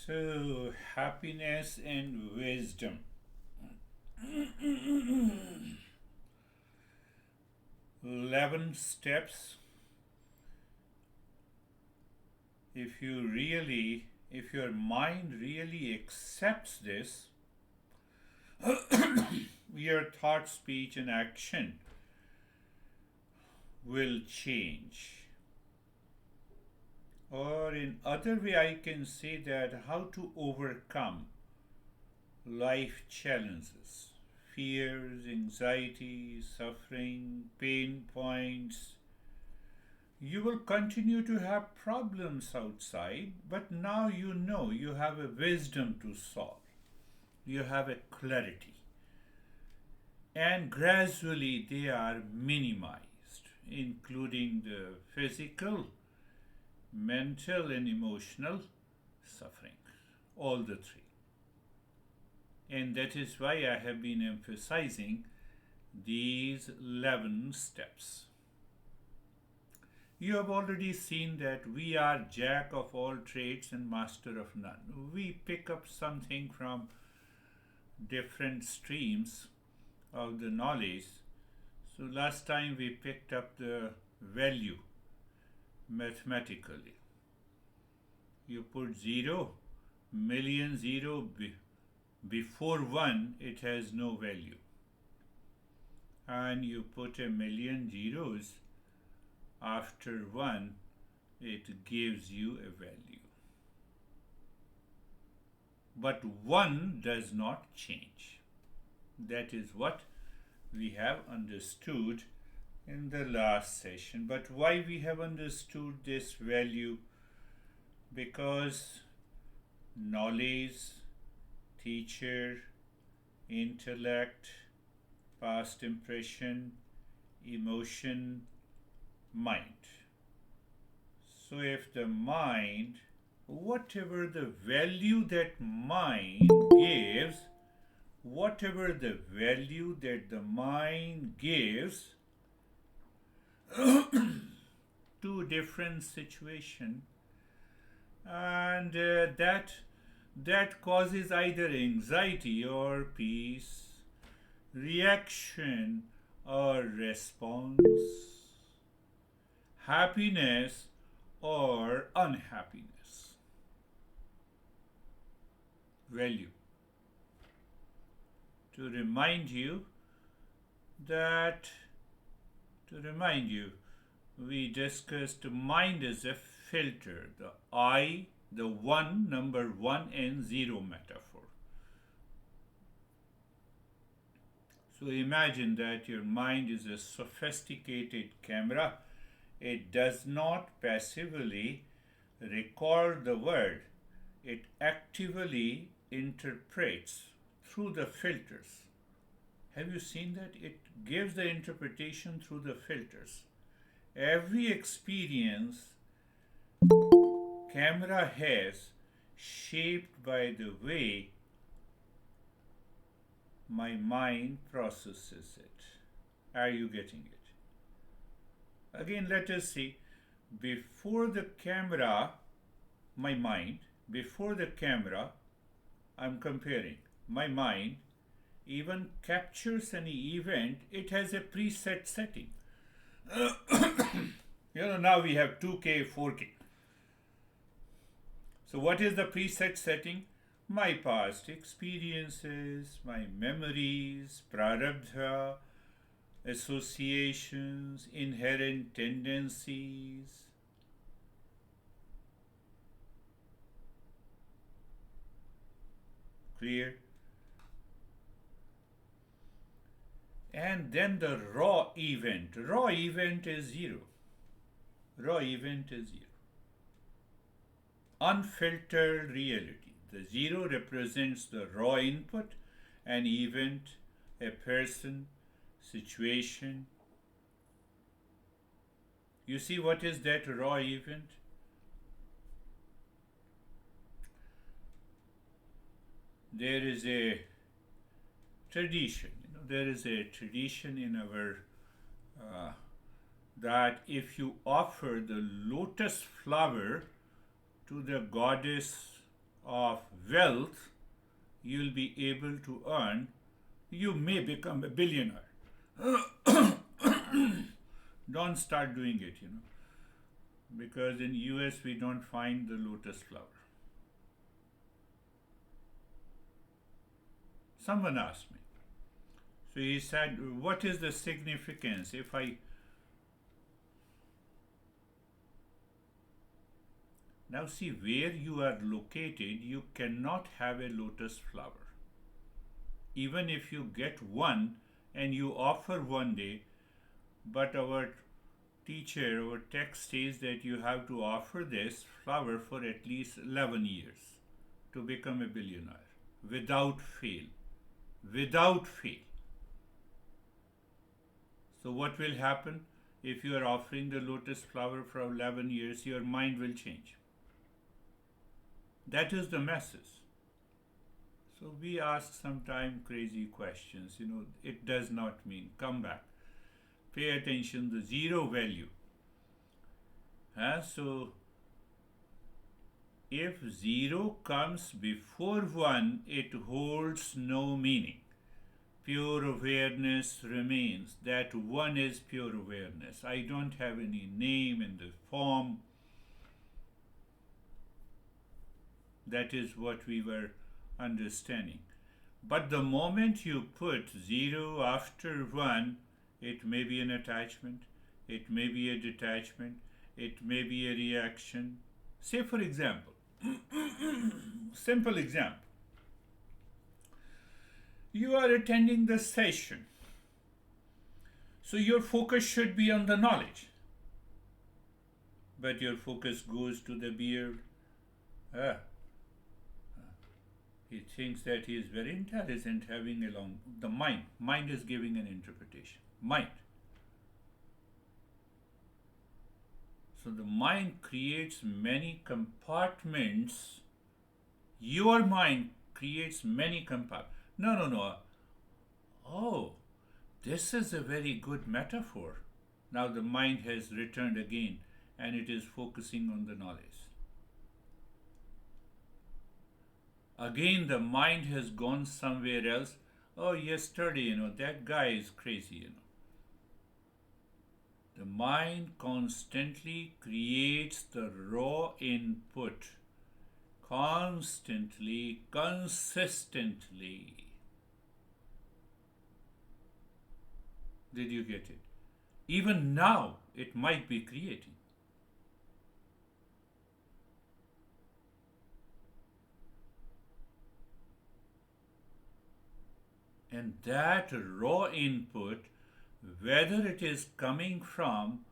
So, happiness and wisdom. 11 steps. If your mind really accepts this, your thought, speech, and action will change. Or, in other way, I can say that how to overcome life challenges, fears, anxiety, suffering, pain points. You will continue to have problems outside, but now you know you have a wisdom to solve. You have a clarity. And gradually they are minimized, including the physical, mental, and emotional suffering. All the three. And that is why I have been emphasizing these 11 steps. You have already seen that we are jack of all trades and master of none. We pick up something from different streams of the knowledge. So last time we picked up the value mathematically. You put 0, million 0 before 1, it has no value. And you put a million zeros after 1, it gives you a value. But 1 does not change. That is what we have understood in the last session. But why we have understood this value? Because knowledge, teacher, intellect, past impression, emotion, mind. So if the mind, whatever the value that mind gives, to different situation, and that causes either anxiety or peace, reaction or response, happiness or unhappiness. Value. To remind you, we discussed mind as a filter, the I, the one, number 1 and 0 metaphor. So imagine that your mind is a sophisticated camera. It does not passively record the world, it actively interprets through the filters. Have you seen that? It gives the interpretation through the filters. Every experience camera has shaped by the way my mind processes it. Are you getting it? Again, let us see. Before the camera, my mind, before the camera, I'm comparing. My mind even captures any event, it has a preset setting. Now we have 2K, 4K. So what is the preset setting? My past experiences, my memories, prarabdha, associations, inherent tendencies. Clear? And then the raw event. Raw event is 0. Unfiltered reality. The 0 represents the raw input, an event, a person, situation. You see what is that raw event? There is a tradition. There is a tradition in our that if you offer the lotus flower to the goddess of wealth you'll be able to earn, you may become a billionaire. Don't start doing it, because in US we don't find the lotus flower. Someone asked me. So he said, what is the significance if I... Now see, where you are located, you cannot have a lotus flower. Even if you get one and you offer one day, but our teacher, our text says that you have to offer this flower for at least 11 years to become a billionaire without fail. Without fail. So what will happen if you are offering the lotus flower for 11 years? Your mind will change. That is the message. So we ask sometimes crazy questions. It does not mean come back. Pay attention, the zero value. So if 0 comes before 1, it holds no meaning. Pure awareness remains. That 1 is pure awareness. I don't have any name in the form. That is what we were understanding. But the moment you put 0 after 1, it may be an attachment, it may be a detachment, it may be a reaction. Say for example, simple example. You are attending the session. So your focus should be on the knowledge. But your focus goes to the beard. He thinks that he is very intelligent, having the mind. Mind is giving an interpretation. Mind. So the mind creates many compartments. Your mind creates many compartments. No. Oh, this is a very good metaphor. Now the mind has returned again and it is focusing on the knowledge. Again, the mind has gone somewhere else. Oh, yesterday, that guy is crazy, The mind constantly creates the raw input. Constantly, consistently. Did you get it? Even now, it might be creating. And that raw input, whether it is coming from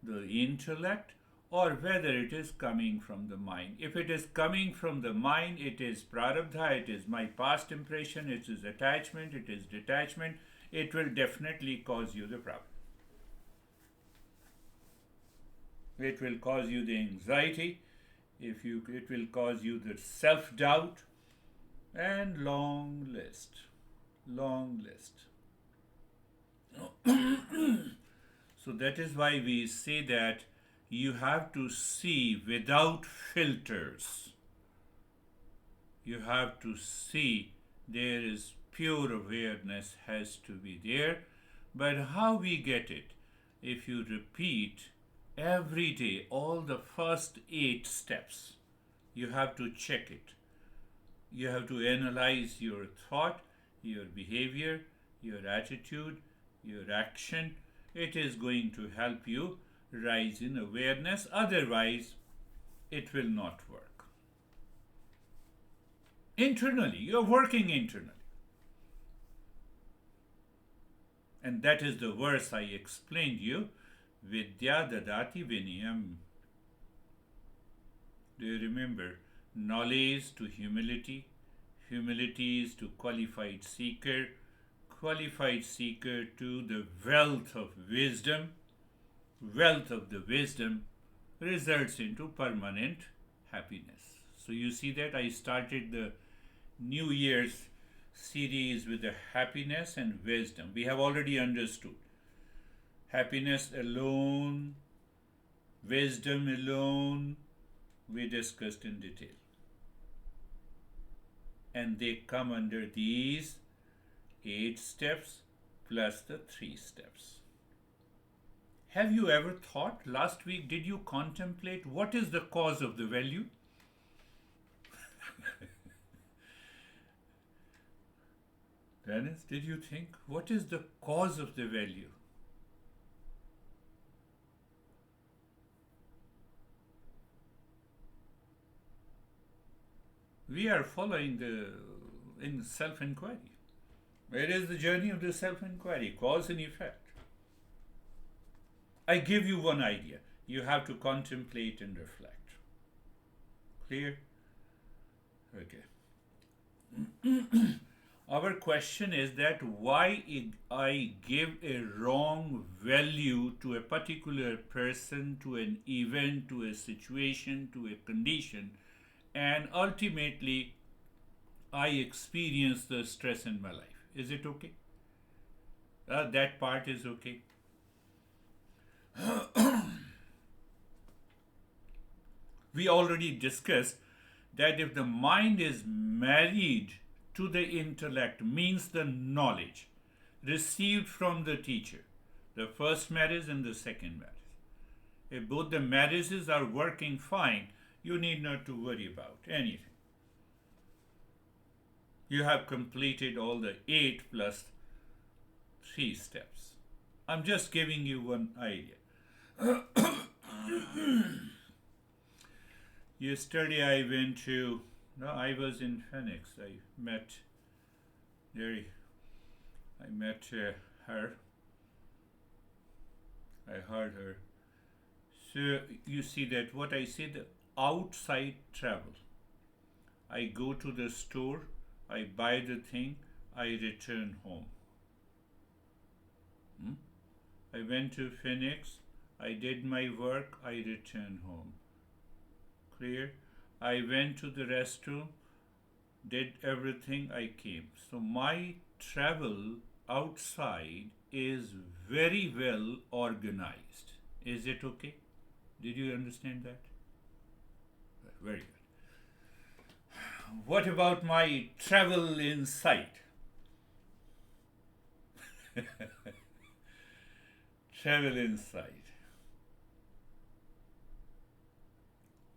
the intellect or whether it is coming from the mind. If it is coming from the mind, it is prarabdha, it is my past impression, it is attachment, it is detachment. It will definitely cause you the problem. It will cause you the anxiety, it will cause you the self-doubt, and long list. So that is why we say that you have to see without filters. You have to see there is pure awareness has to be there. But how we get it? If you repeat every day all the first 8 steps, you have to check it. You have to analyze your thought, your behavior, your attitude, your action. It is going to help you rise in awareness. Otherwise, it will not work. Internally, you are working internally. And that is the verse I explained you. Vidya dadati vinayam. Do you remember? Knowledge to humility. Humility is to qualified seeker. Qualified seeker to the wealth of wisdom. Wealth of the wisdom results into permanent happiness. So you see that I started the New Year's series with the happiness and wisdom. We have already understood. Happiness alone, wisdom alone, we discussed in detail. and they come under these 8 steps plus the 3 steps. Have you ever thought, last week, did you contemplate what is the cause of the value? Dennis, did you think, what is the cause of the value? We are following in self-inquiry. It is the journey of the self-inquiry, cause and effect. I give you one idea. You have to contemplate and reflect. Clear? Okay. Our question is that why I give a wrong value to a particular person, to an event, to a situation, to a condition, and ultimately I experience the stress in my life. Is it okay? That part is okay. We already discussed that if the mind is married to the intellect, means the knowledge received from the teacher, the first marriage and the second marriage, if both the marriages are working fine, you need not to worry about anything. You have completed all the 8 plus 3 steps. I'm just giving you one idea. Yesterday I was in Phoenix. I met her. I heard her. So you see that what I said, outside travel. I go to the store, I buy the thing, I return home. I went to Phoenix, I did my work, I returned home. Clear? I went to the restroom, did everything, I came. So my travel outside is very well organized. Is it okay? Did you understand that? Very good. What about my travel inside? Travel inside.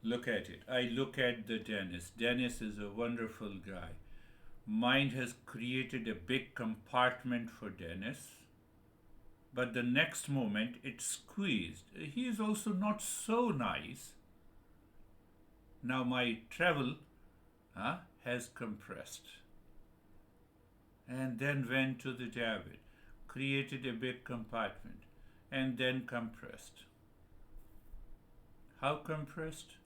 Look at it. I look at the Dennis. Dennis is a wonderful guy. Mind has created a big compartment for Dennis, but the next moment it's squeezed. He is also not so nice. Now my travel has compressed. And then went to the David, created a big compartment, and then compressed. How compressed?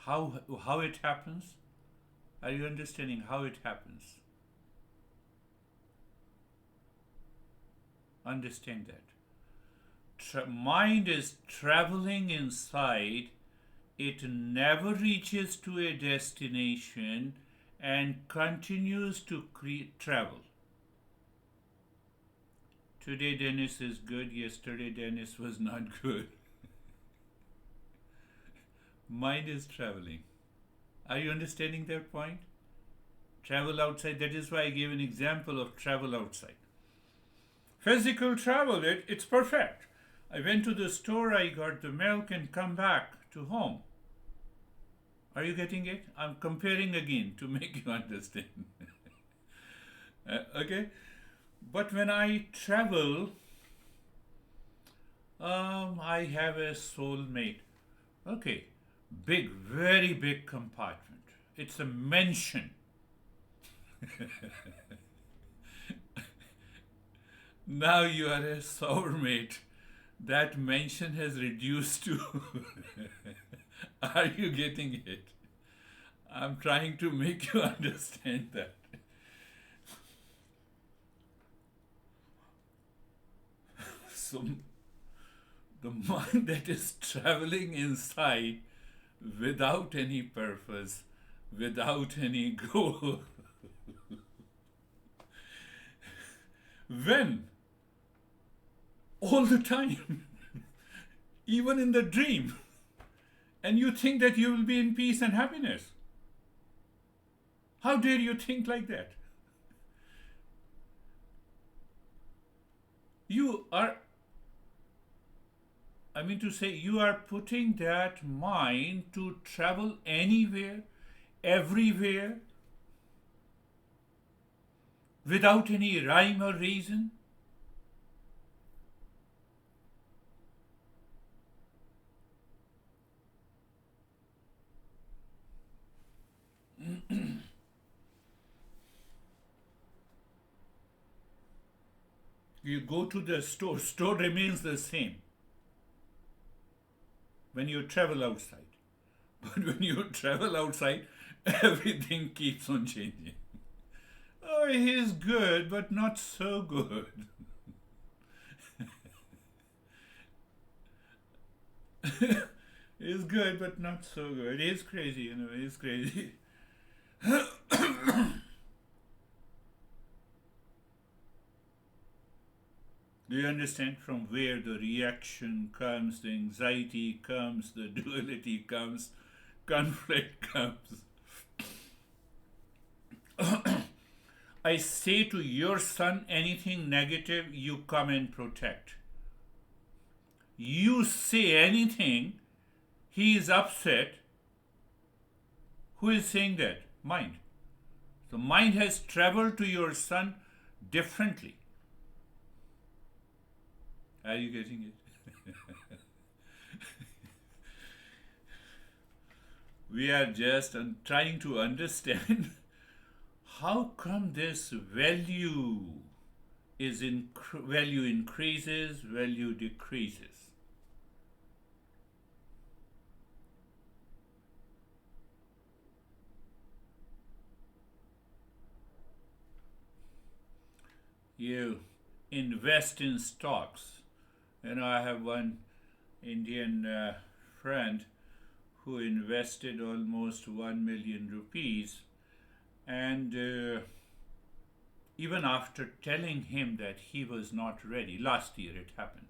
How it happens? Are you understanding how it happens? Understand that. Mind is traveling inside. It never reaches to a destination and continues to travel. Today Dennis is good. Yesterday Dennis was not good. Mind is traveling. Are you understanding that point? Travel outside. That is why I gave an example of travel outside. Physical travel, it's perfect. I went to the store, I got the milk and come back to home. Are you getting it? I'm comparing again to make you understand. Okay? But when I travel, I have a soulmate. Okay. Big, very big compartment. It's a mansion. Now you are a soulmate. That mansion has reduced to. Are you getting it? I'm trying to make you understand that. So, the mind that is traveling inside without any purpose, without any goal. When? All the time, even in the dream, and you think that you will be in peace and happiness. How dare you think like that? You are, I mean to say, you are putting that mind to travel anywhere, everywhere, without any rhyme or reason. You go to the store, store remains the same when you travel outside. But when you travel outside, everything keeps on changing. Oh, he's good, but not so good. He's good, but not so good. He's crazy, he's crazy. Do you understand from where the reaction comes, the anxiety comes, the duality comes, conflict comes? I say to your son anything negative, you come and protect. You say anything, he is upset. Who is saying that? Mind. So mind has traveled to your son differently. Are you getting it? We are just trying to understand how come this value value increases, value decreases. You invest in stocks. I have one Indian friend who invested almost 1 million rupees, and even after telling him that he was not ready, last year it happened.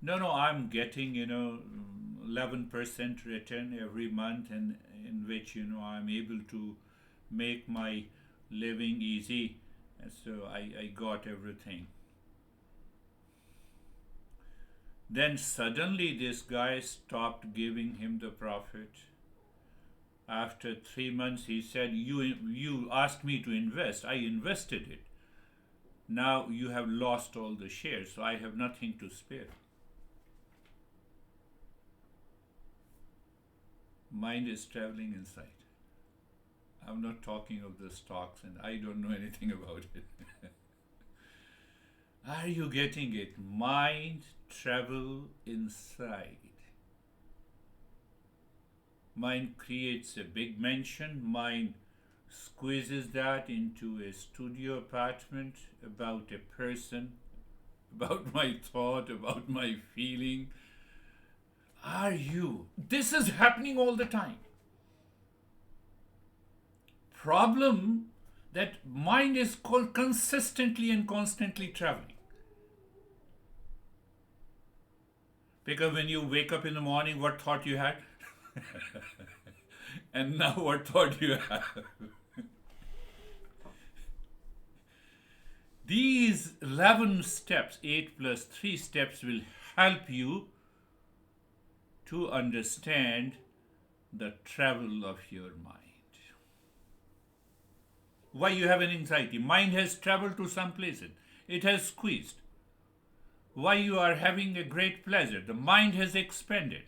No, I'm getting 11% return every month, and in which I'm able to make my living easy, and so I got everything. Then suddenly this guy stopped giving him the profit. After 3 months, he said, you asked me to invest. I invested it. Now you have lost all the shares, so I have nothing to spare. Mind is traveling inside. I'm not talking of the stocks, and I don't know anything about it. Are you getting it? Mind travel inside. Mind creates a big mansion. Mind squeezes that into a studio apartment about a person, about my thought, about my feeling. Are you? This is happening all the time. Problem that mind is called consistently and constantly traveling. Because when you wake up in the morning, what thought you had? And now what thought you have? These 11 steps, 8 plus 3 steps, will help you to understand the travel of your mind. Why you have an anxiety? Mind has traveled to some places. It has squeezed. Why you are having a great pleasure? The mind has expanded.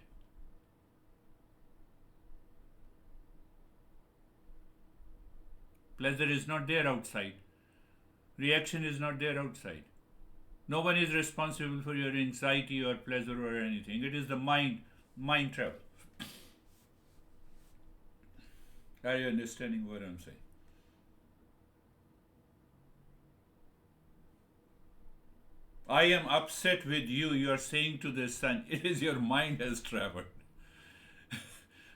Pleasure is not there outside. Reaction is not there outside. No one is responsible for your anxiety or pleasure or anything. It is the mind travel. Are you understanding what I'm saying? I am upset with you. You are saying to the sun, it is your mind has traveled.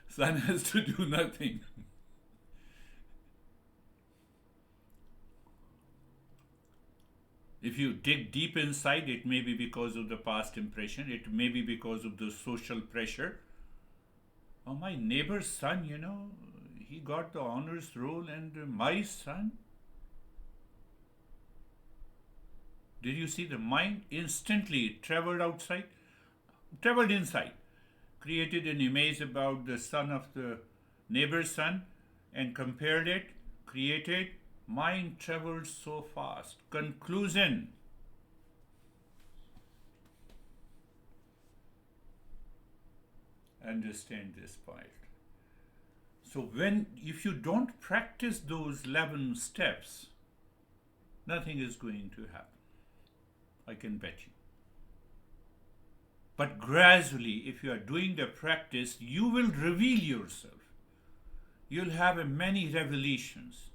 Sun has to do nothing. If you dig deep inside, it may be because of the past impression. It may be because of the social pressure. Oh, my neighbor's son, he got the honors roll, and my son, did you see the mind instantly traveled inside, created an image about the son of the neighbor's son and compared it, created, mind traveled so fast. Conclusion. Understand this point. So if you don't practice those 11 steps, nothing is going to happen. I can bet you. But gradually, if you are doing the practice, you will reveal yourself. You'll have many revelations.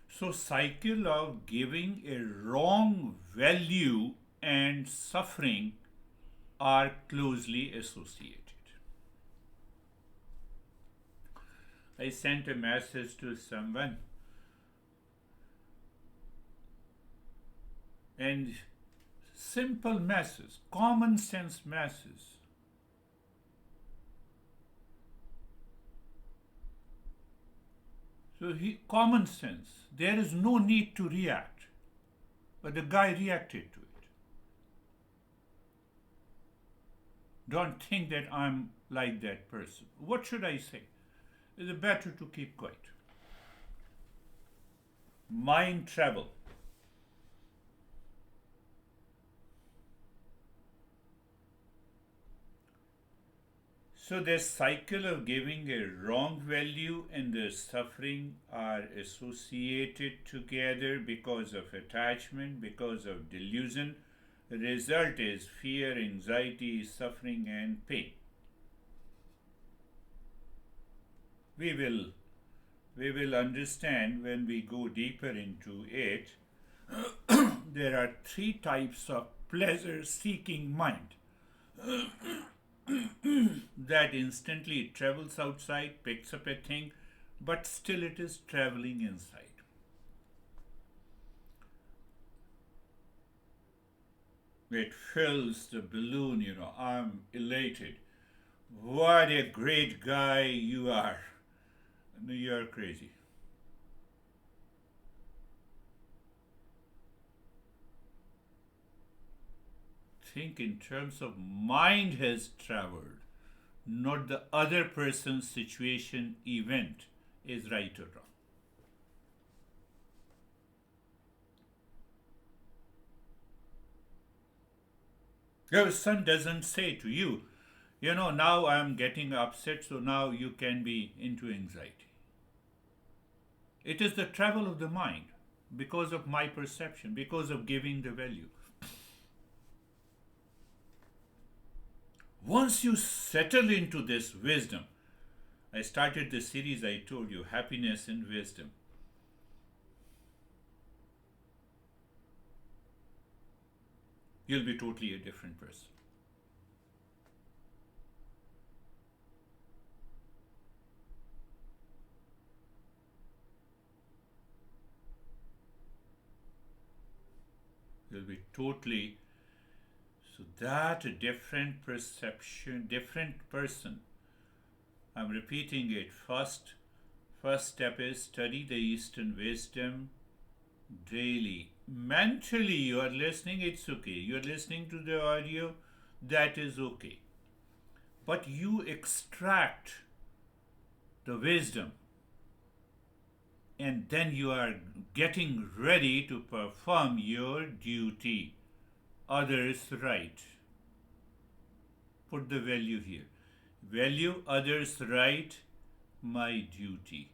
So, cycle of giving a wrong value and suffering are closely associated. I sent a message to someone, and simple message, common sense message. So common sense, there is no need to react, but the guy reacted to it. Don't think that I'm like that person. What should I say? Is it better to keep quiet? Mind travel. So the cycle of giving a wrong value and the suffering are associated together because of attachment, because of delusion. The result is fear, anxiety, suffering, and pain. We will understand when we go deeper into it. There are 3 types of pleasure-seeking mind. That instantly travels outside, picks up a thing, but still it is traveling inside. It fills the balloon, I'm elated. What a great guy you are. No, you are crazy. Think in terms of mind has traveled, not the other person's situation, event is right or wrong. Your son doesn't say to you, now I'm getting upset, so now you can be into anxiety. It is the travel of the mind because of my perception, because of giving the value. Once you settle into this wisdom, I started the series, I told you, happiness and wisdom. You'll be totally a different person. You'll be totally. So that different perception, different person. I'm repeating it. First step is study the Eastern wisdom daily. Mentally you are listening, it's okay. You are listening to the audio, that is okay. But you extract the wisdom and then you are getting ready to perform your duty. Others' right. Put the value here. Value others' right, my duty.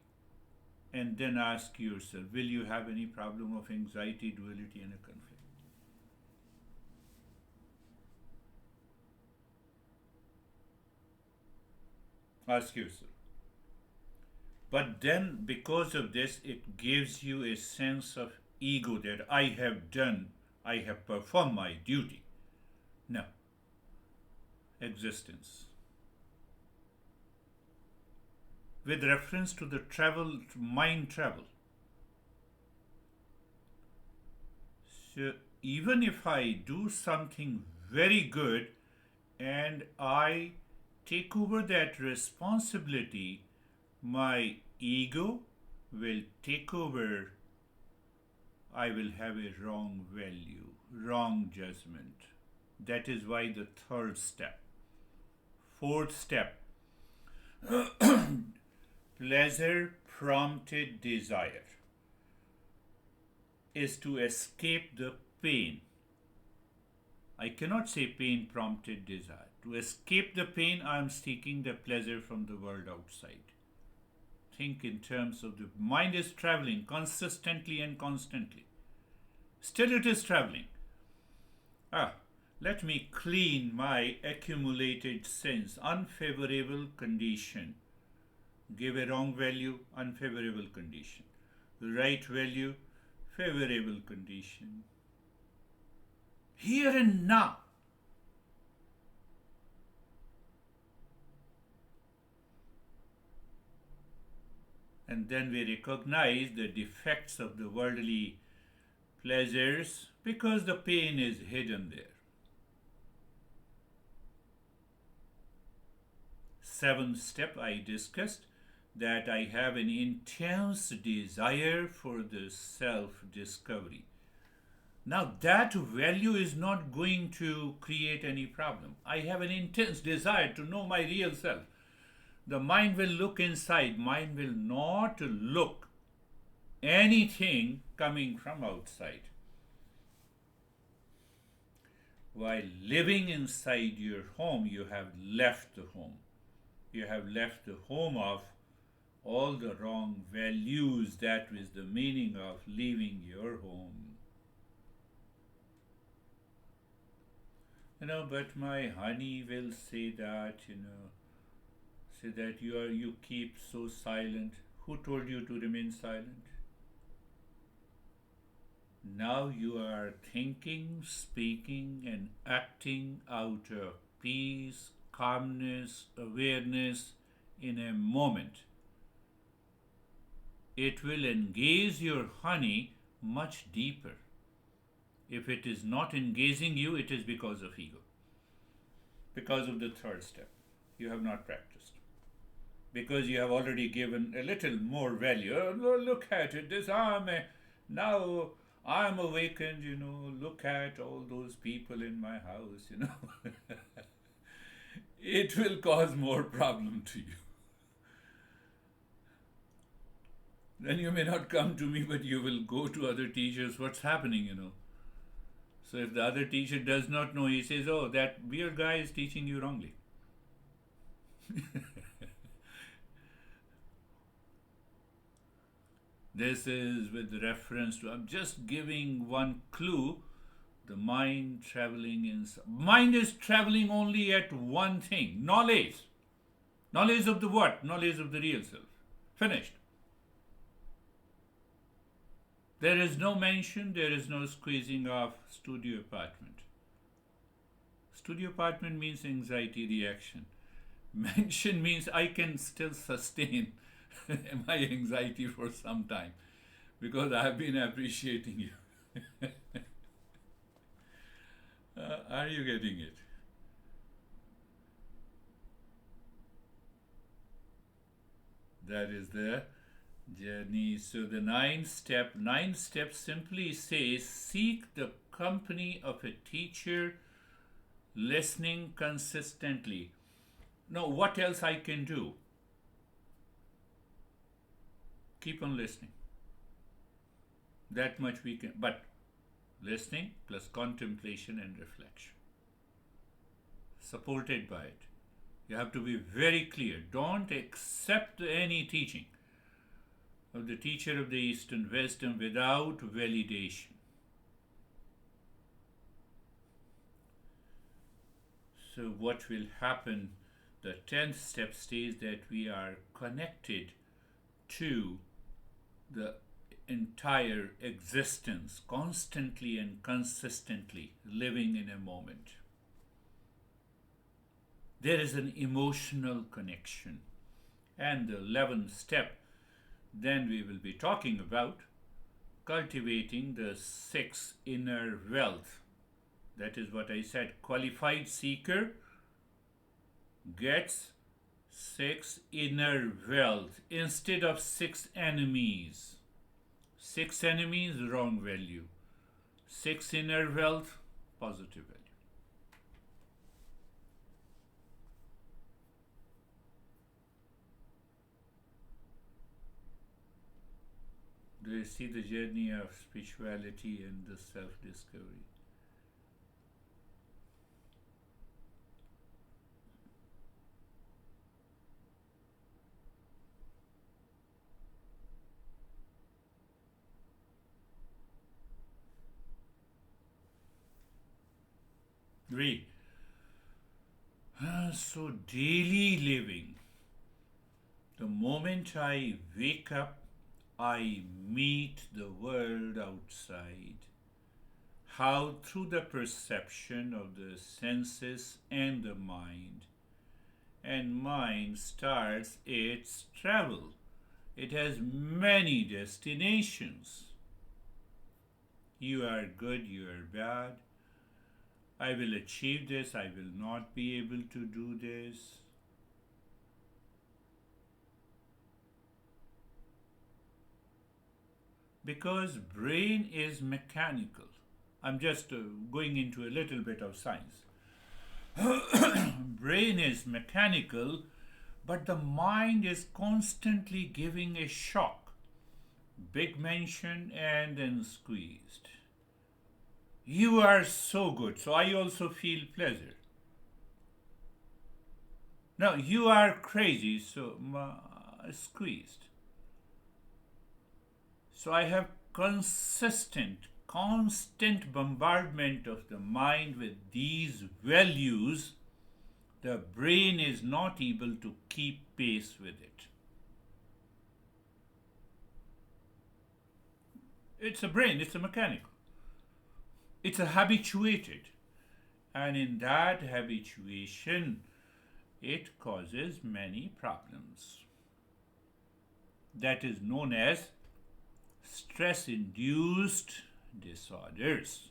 And then ask yourself, will you have any problem of anxiety, duality, and a conflict? Ask yourself. But then, because of this, it gives you a sense of ego that I have performed my duty. No. Existence. with reference to the travel, mind travel. So even if I do something very good and I take over that responsibility, my ego will take over. I will have a wrong value, wrong judgment. That is why the third step. Fourth step, pleasure prompted desire is to escape the pain. I cannot say pain prompted desire. To escape the pain, I am seeking the pleasure from the world outside. Think in terms of the mind is traveling consistently and constantly. Still, it is traveling. Let me clean my accumulated sins. Unfavorable condition. Give a wrong value, unfavorable condition. Right value, favorable condition. Here and now. And then we recognize the defects of the worldly pleasures because the pain is hidden there. Seventh step, I discussed that I have an intense desire for the self-discovery. Now that value is not going to create any problem. I have an intense desire to know my real self. The mind will look inside. Mind will not look anything coming from outside. While living inside your home, you have left the home. You have left the home of all the wrong values. That was the meaning of leaving your home. But my honey will say that, say that you keep so silent. Who told you to remain silent? Now you are thinking, speaking, and acting out of peace, calmness, awareness in a moment. It will engage your honey much deeper. If it is not engaging you, it is because of ego. Because of the third step. You have not practiced. Because you have already given a little more value. Oh, look at it. Now I'm awakened, look at all those people in my house, It will cause more problem to you. Then you may not come to me, but you will go to other teachers. What's happening, So if the other teacher does not know, he says, oh, that weird guy is teaching you wrongly. This is with reference to, I'm just giving one clue, the mind traveling inside. Mind is traveling only at one thing, knowledge. Knowledge of the what? Knowledge of the real self. Finished. There is no mention, there is no squeezing of studio apartment. Studio apartment means anxiety reaction. Mention means I can still sustain my anxiety for some time because I have been appreciating you. Are you getting it? That is the journey. So the ninth step simply says seek the company of a teacher, listening consistently. Now, what else I can do? Keep on listening. That much we can, but listening plus contemplation and reflection. Supported by it. You have to be very clear. Don't accept any teaching of the teacher of the Eastern wisdom without validation. So what will happen? The 10th step states that we are connected to the entire existence, constantly and consistently living in a moment. There is an emotional connection. And the 11th step, then we will be talking about cultivating the six inner wealth. That is what I said. Qualified seeker gets six inner wealth instead of six enemies. Six enemies, wrong value. Six inner wealth, positive value. Do you see the journey of spirituality and the self-discovery? Read. So daily living. The moment I wake up, I meet the world outside. How? Through the perception of the senses and the mind. And mind starts its travel. It has many destinations. You are good, you are bad. I will achieve this, I will not be able to do this. Because brain is mechanical. I'm just going into a little bit of science. Brain is mechanical, but the mind is constantly giving a shock. Big mention and then squeezed. You are so good, so I also feel pleasure. Now, you are crazy, so squeezed. So I have constant bombardment of the mind with these values. The brain is not able to keep pace with it. It's a brain, it's a mechanical. It's a habituated. And in that habituation, it causes many problems. That is known as stress-induced disorders.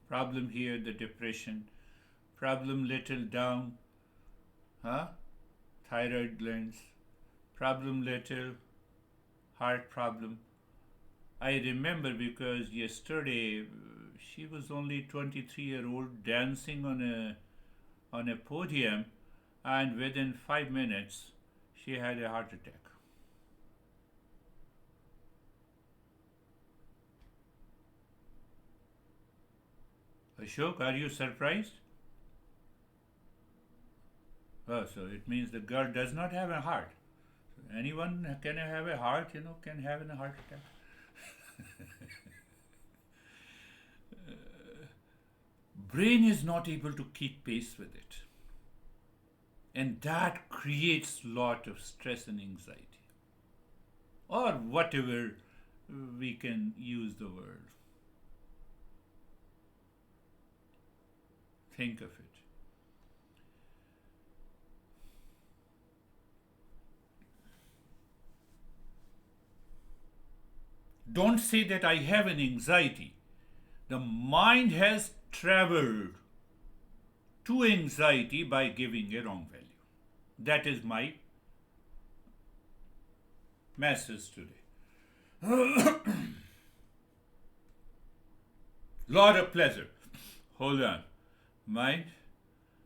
Problem here, the depression. Problem little down, thyroid glands. Problem little, heart problem. I remember because yesterday she was only 23-year-old dancing on a podium, and within 5 minutes she had a heart attack. Ashok, are you surprised? Oh, so it means the girl does not have a heart. So anyone can have a heart, can have a heart attack. Brain is not able to keep pace with it. And that creates a lot of stress and anxiety. Or whatever we can use the word. Think of it. Don't say that I have an anxiety. The mind has traveled to anxiety by giving a wrong value. That is my message today. Lot of pleasure. Hold on. Mind,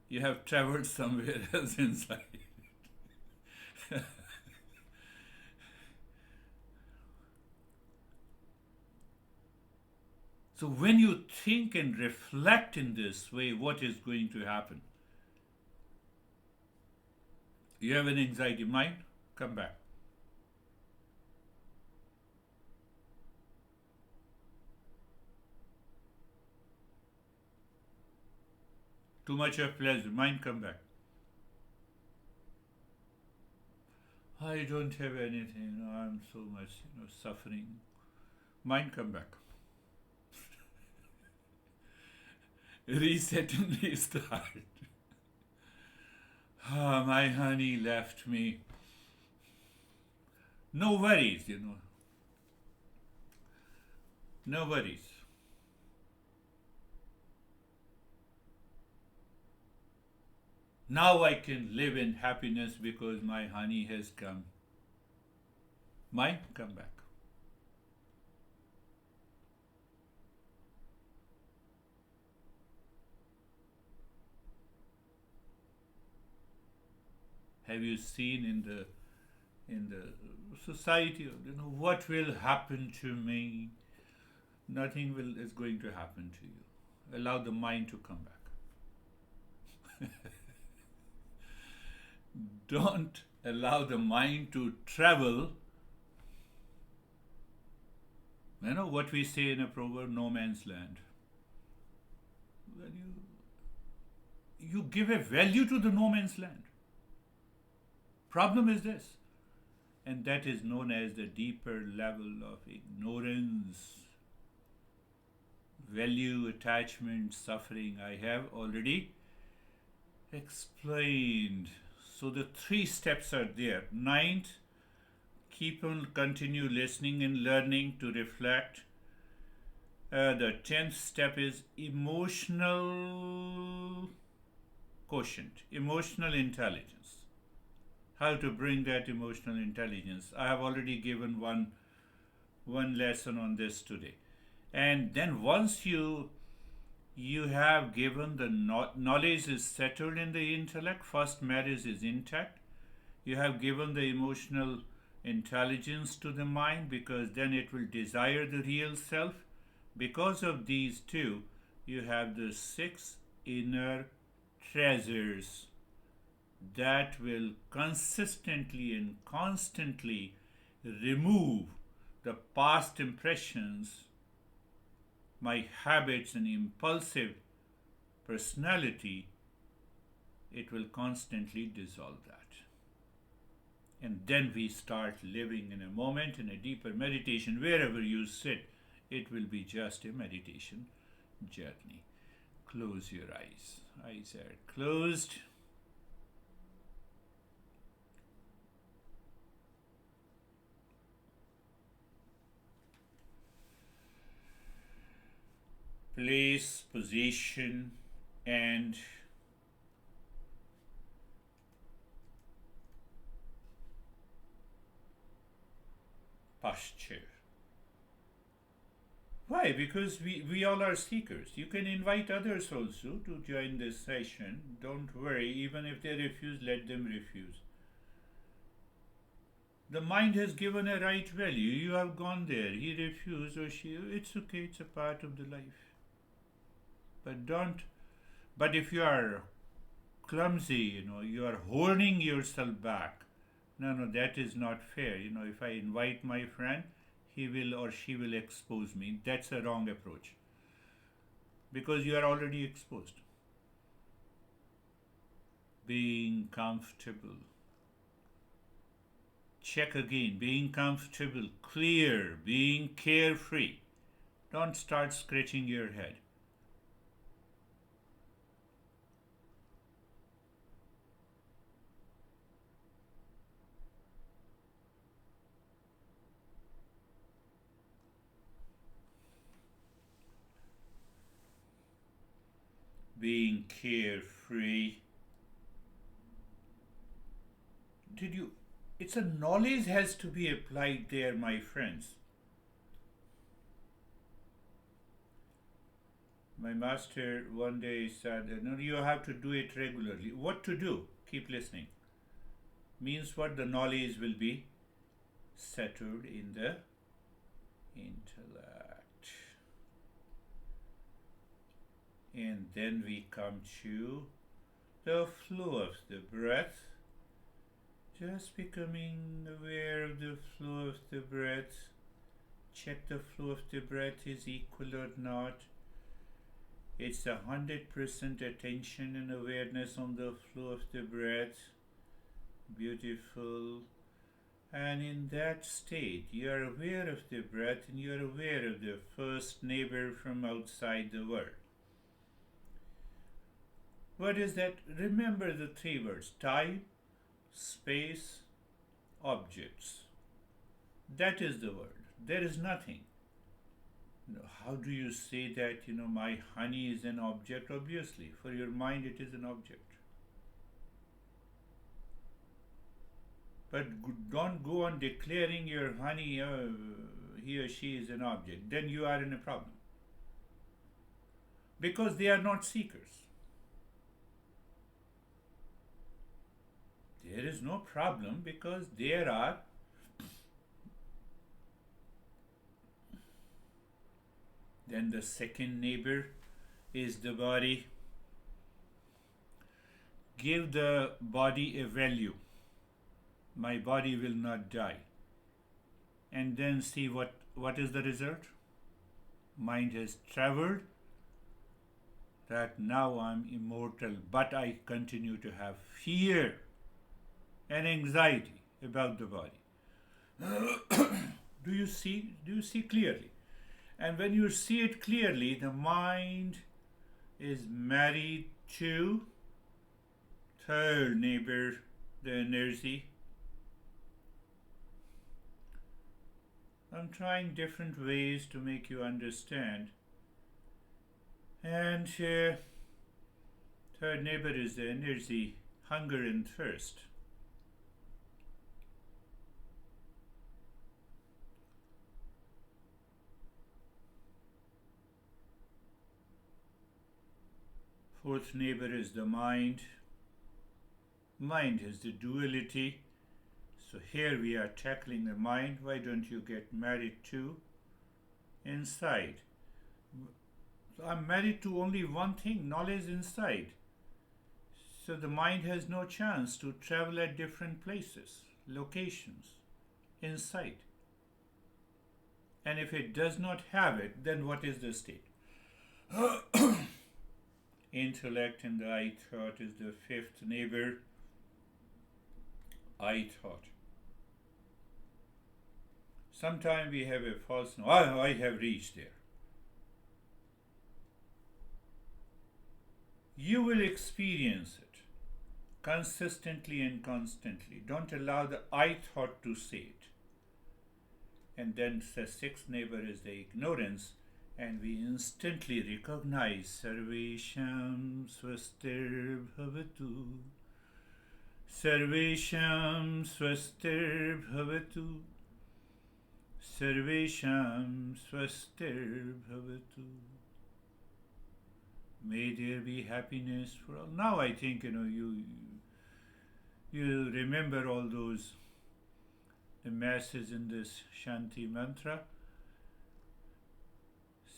you have traveled somewhere else inside. So when you think and reflect in this way, what is going to happen? You have an anxiety mind, come back. Too much of pleasure, mind, come back. I don't have anything, I'm so much suffering. Mind, come back. Reset and restart. Ah, my honey left me. No worries, no worries. Now I can live in happiness because my honey has come. Mine, come back. Have you seen in the society, what will happen to me? Nothing will is going to happen to you. Allow the mind to come back. Don't allow the mind to travel. What we say in a proverb, no man's land. When you give a value to the no man's land. Problem is this, and that is known as the deeper level of ignorance, value, attachment, suffering. I have already explained. So the three steps are there. Ninth, keep on continue listening and learning to reflect. The 10th step is emotional quotient, emotional intelligence. How to bring that emotional intelligence. I have already given one lesson on this today. And then once you have given the knowledge is settled in the intellect, first marriage is intact. You have given the emotional intelligence to the mind because then it will desire the real self. Because of these two, you have the six inner treasures that will consistently and constantly remove the past impressions, my habits, and impulsive personality. It will constantly dissolve that. And then we start living in a moment, in a deeper meditation. Wherever you sit, it will be just a meditation journey. Close your eyes. Eyes are closed. Place, position, and posture. Why? Because we all are seekers. You can invite others also to join this session. Don't worry, even if they refuse, let them refuse. The mind has given a right value. You have gone there. He refused or she, it's okay, it's a part of the life. But don't, but if you are clumsy, you are holding yourself back. No, that is not fair. If I invite my friend, he will or she will expose me. That's a wrong approach because you are already exposed. Being comfortable. Check again. Being comfortable, clear, being carefree. Don't start scratching your head. Being carefree. Did you? It's a knowledge has to be applied there, my friends. My master one day said, no, you have to do it regularly. What to do? Keep listening. Means what? The knowledge will be settled in the intellect. And then we come to the flow of the breath. Just becoming aware of the flow of the breath. Check the flow of the breath is equal or not. It's 100% attention and awareness on the flow of the breath. Beautiful. And in that state, you are aware of the breath and you are aware of the first neighbor from outside the world. What is that? Remember the three words: time, space, objects. That is the word. There is nothing. How do you say that, my honey is an object? Obviously, for your mind, it is an object. But don't go on declaring your honey, he or she is an object. Then you are in a problem. Because they are not seekers. There is no problem because there are then the second neighbor is the body. Give the body a value. My body will not die. And then see what is the result. Mind has traveled that now I'm immortal, but I continue to have fear and anxiety about the body. Do you see clearly? And when you see it clearly, the mind is married to third neighbor, the energy. I'm trying different ways to make you understand. And third neighbor is the energy, hunger and thirst. Fourth neighbor is the mind. Mind is the duality. So here we are tackling the mind. Why don't you get married to inside? So I'm married to only one thing, knowledge inside. So the mind has no chance to travel at different places, locations, inside. And if it does not have it, then what is the state? Intellect and the I thought is the fifth neighbor. I thought. Sometimes we have a false no. I have reached there. You will experience it consistently and constantly. Don't allow the I thought to say it. And then the sixth neighbor is the ignorance. And we instantly recognize Sarvesham Swastir Bhavatu. Sarvesham Swastir Bhavatu. Sarvesham Swastir Bhavatu. May there be happiness for all. Now I think you remember all those the masses in this Shanti mantra.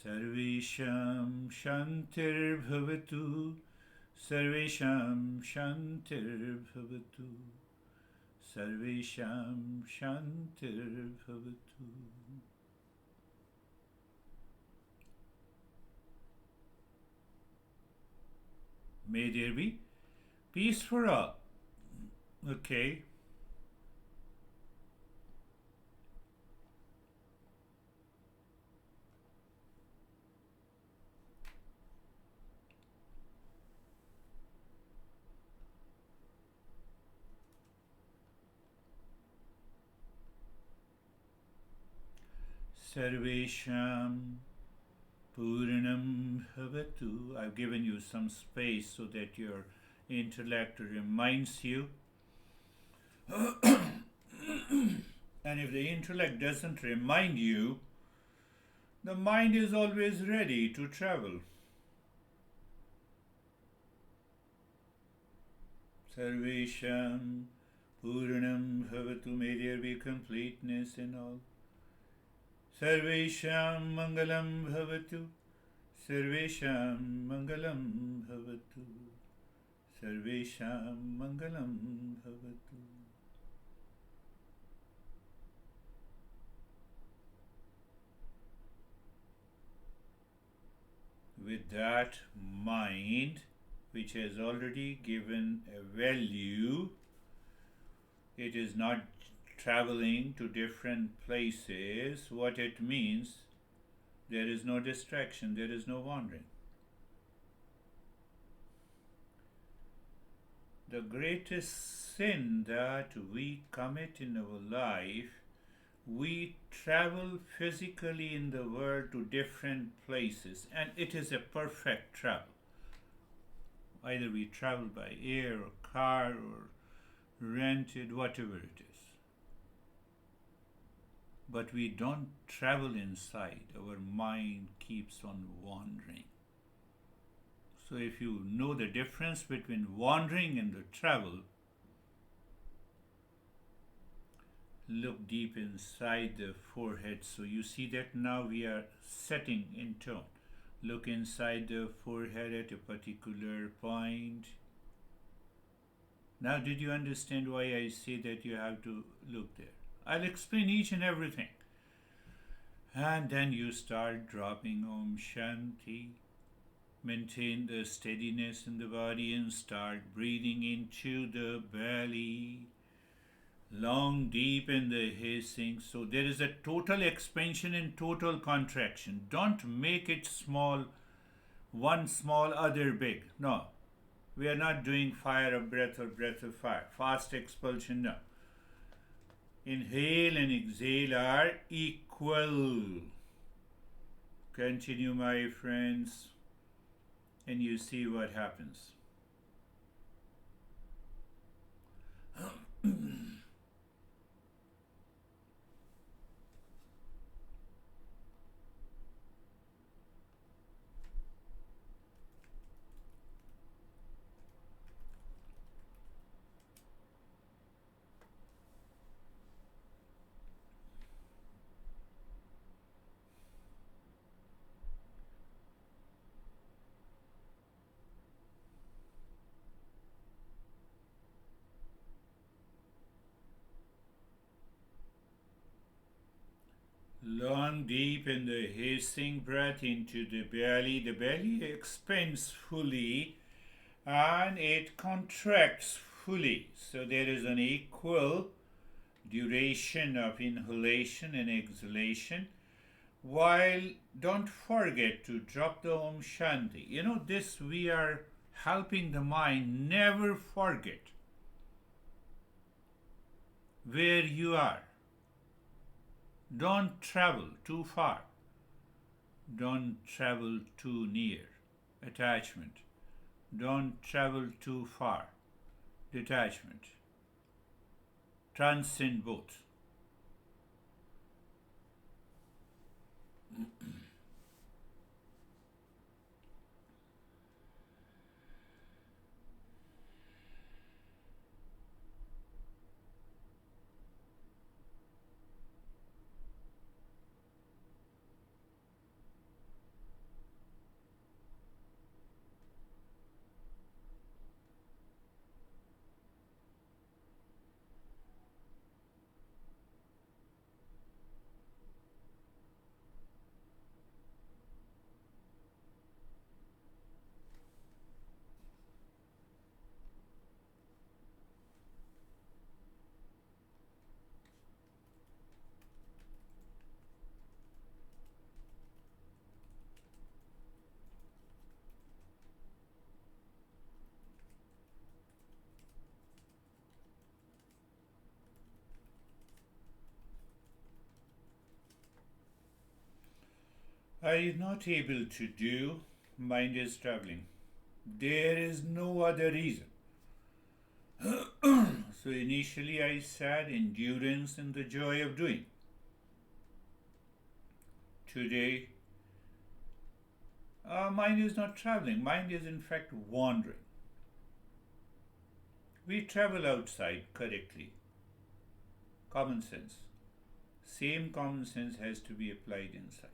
Sarvesham Shantir Bhavatu. Sarvesham Shantir Bhavatu. Sarvesham Shantir Bhavatu. May there be peace for all. Okay. Sarvesham Puranam Bhavatu. I've given you some space so that your intellect reminds you. And if the intellect doesn't remind you, the mind is always ready to travel. Sarvesham Puranam Bhavatu. May there be completeness in all. Sarvesham Mangalam Bhavatu. Sarvesham Mangalam Bhavatu. Sarvesham Mangalam Bhavatu. With that mind, which has already given a value, it is not traveling to different places. What it means, there is no distraction, there is no wandering. The greatest sin that we commit in our life, we travel physically in the world to different places, and it is a perfect travel. Either we travel by air or car or rented, whatever it is. But we don't travel inside. Our mind keeps on wandering. So if you know the difference between wandering and the travel, look deep inside the forehead. So you see that now we are setting in tone. Look inside the forehead at a particular point. Now, did you understand why I say that you have to look there? I'll explain each and everything. And then you start dropping Om Shanti. Maintain the steadiness in the body and start breathing into the belly. Long, deep in the hissing. So there is a total expansion and total contraction. Don't make it small, one small, other big. No. We are not doing fire of breath or breath of fire. Fast expulsion, no. Inhale and exhale are equal. Continue, my friends, and you see what happens. Long, deep in the hissing breath into the belly. The belly expands fully and it contracts fully. So there is an equal duration of inhalation and exhalation. While don't forget to drop the Om Shanti. You know, this we are helping the mind never forget where you are. Don't travel too far. Don't travel too near. Attachment. Don't travel too far. Detachment. Transcend both. Are you not able to do? Mind is traveling. There is no other reason. So initially I said endurance and the joy of doing. Today, mind is not traveling. Mind is in fact wandering. We travel outside correctly. Common sense. Same common sense has to be applied inside.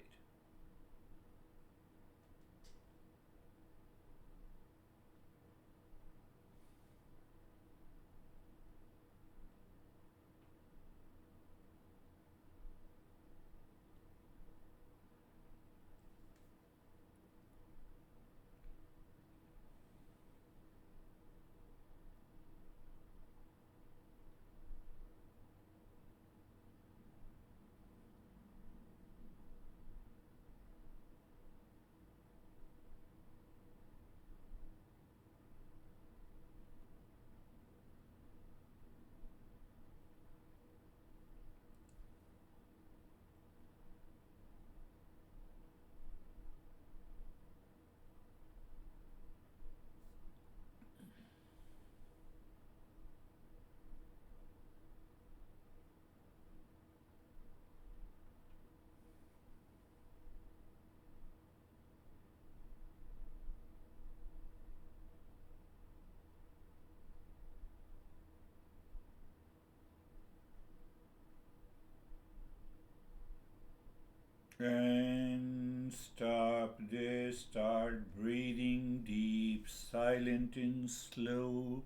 And stop this, start breathing deep, silent and slow.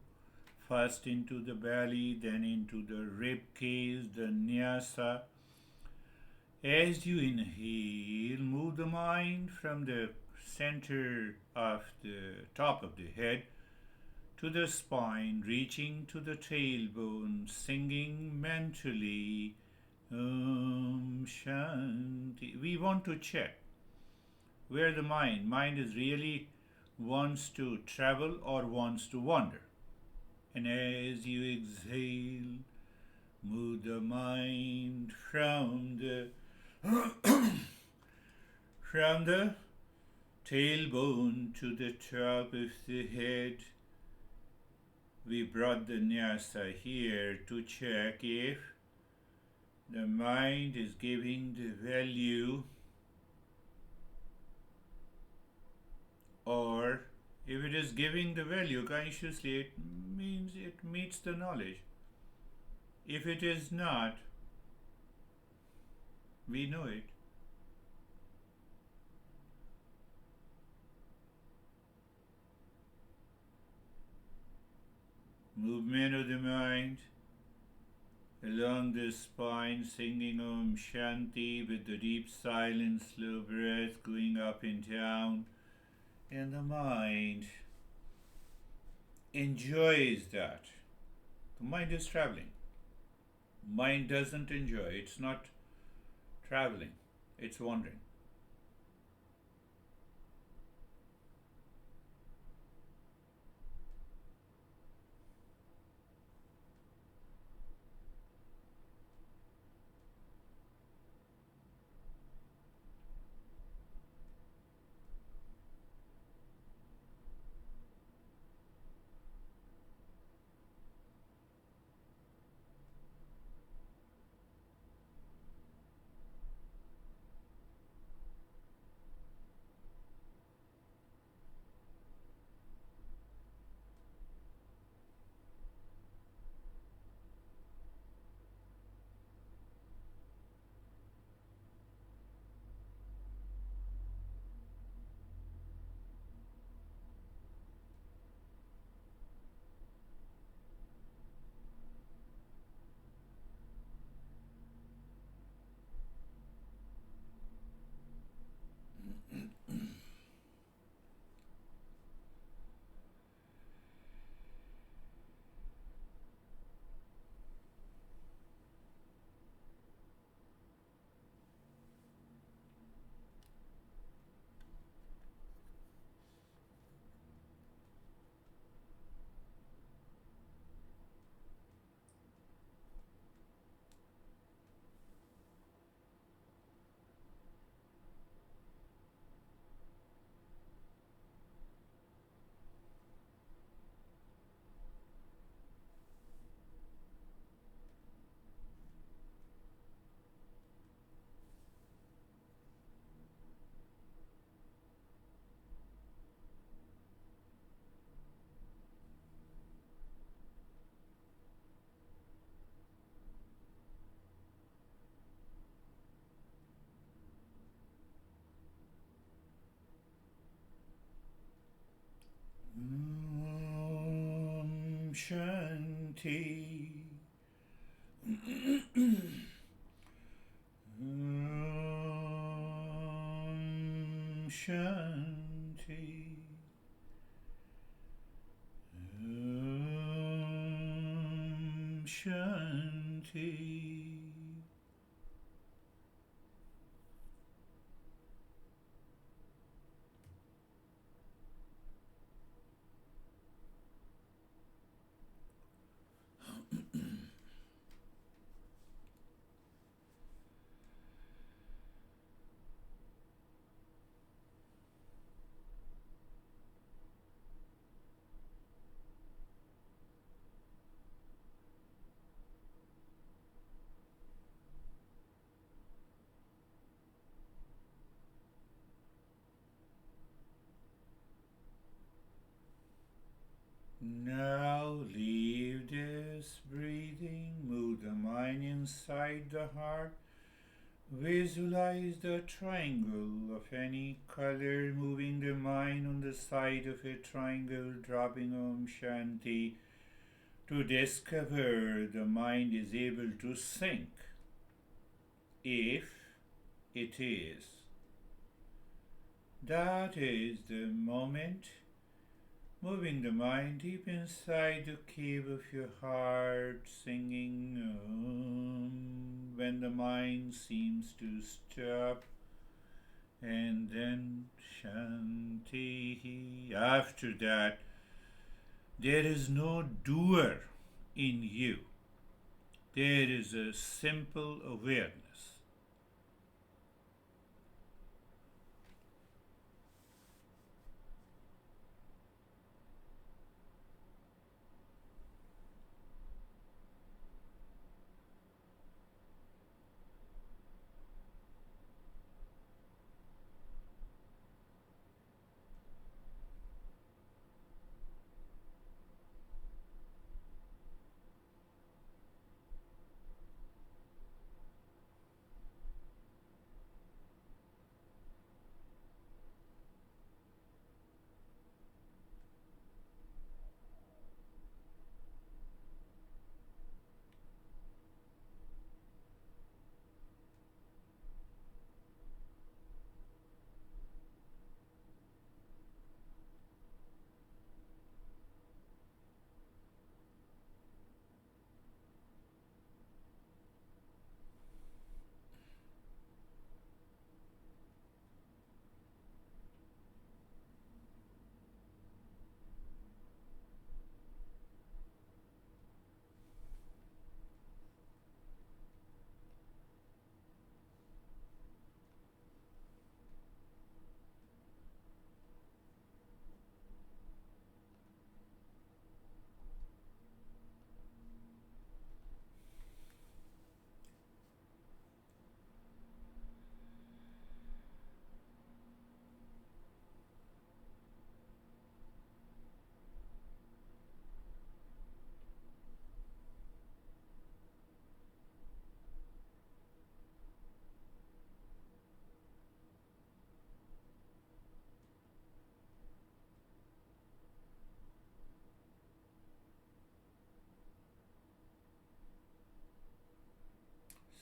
First into the belly, then into the rib cage, the nyasa. As you inhale, move the mind from the center of the top of the head to the spine, reaching to the tailbone, singing mentally Om Shanti. We want to check where the mind is really wants to travel or wants to wander. And as you exhale, move the mind from the tailbone to the top of the head. We brought the nyasa here to check if the mind is giving the value or if it is giving the value consciously, it means it meets the knowledge. If it is not, we know it. Movement of the mind along the spine, singing Om Shanti with the deep silent slow breath going up and down, and the mind enjoys that. The mind is traveling. Mind doesn't enjoy, it's not traveling, it's wandering. Om Shanti. Om Shanti. Om Shanti. Now leave this breathing, move the mind inside the heart, Visualize the triangle of any color, moving the mind on the side of a triangle, dropping Om Shanti to discover the mind is able to sync. If it is, that is the moment, moving the mind deep inside the cave of your heart, singing Om, when the mind seems to stop, and then Shanti. After that, there is no doer in you. There is a simple awareness.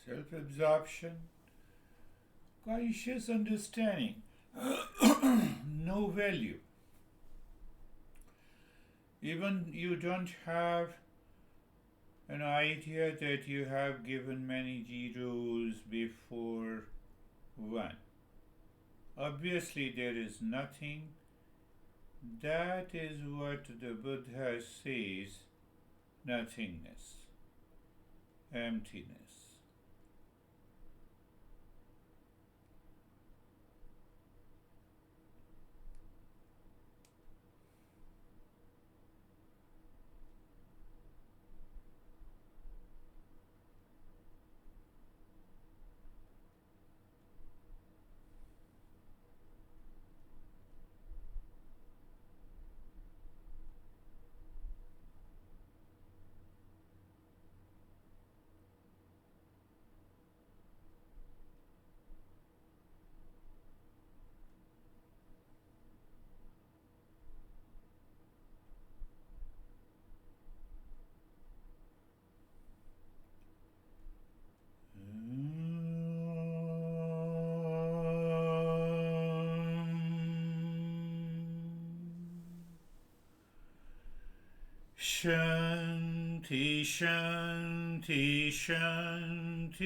Self absorption, conscious understanding, no value. Even you don't have an idea that you have given many zeros before one. Obviously, there is nothing. That is what the Buddha says nothingness, emptiness. Shanti, Shanti, Shanti.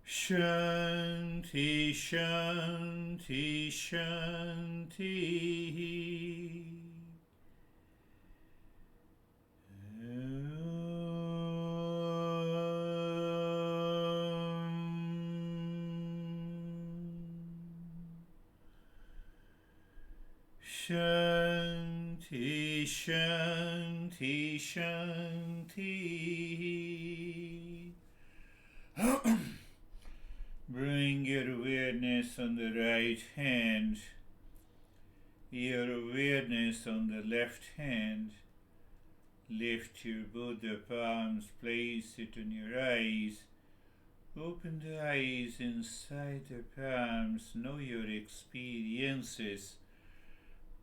Shanti, Shanti, Shanti. Shanti, Shanti, Shanti. Bring your awareness on the right hand, your awareness on the left hand. Lift your both the palms, place it on your eyes. Open the eyes inside the palms, know your experiences.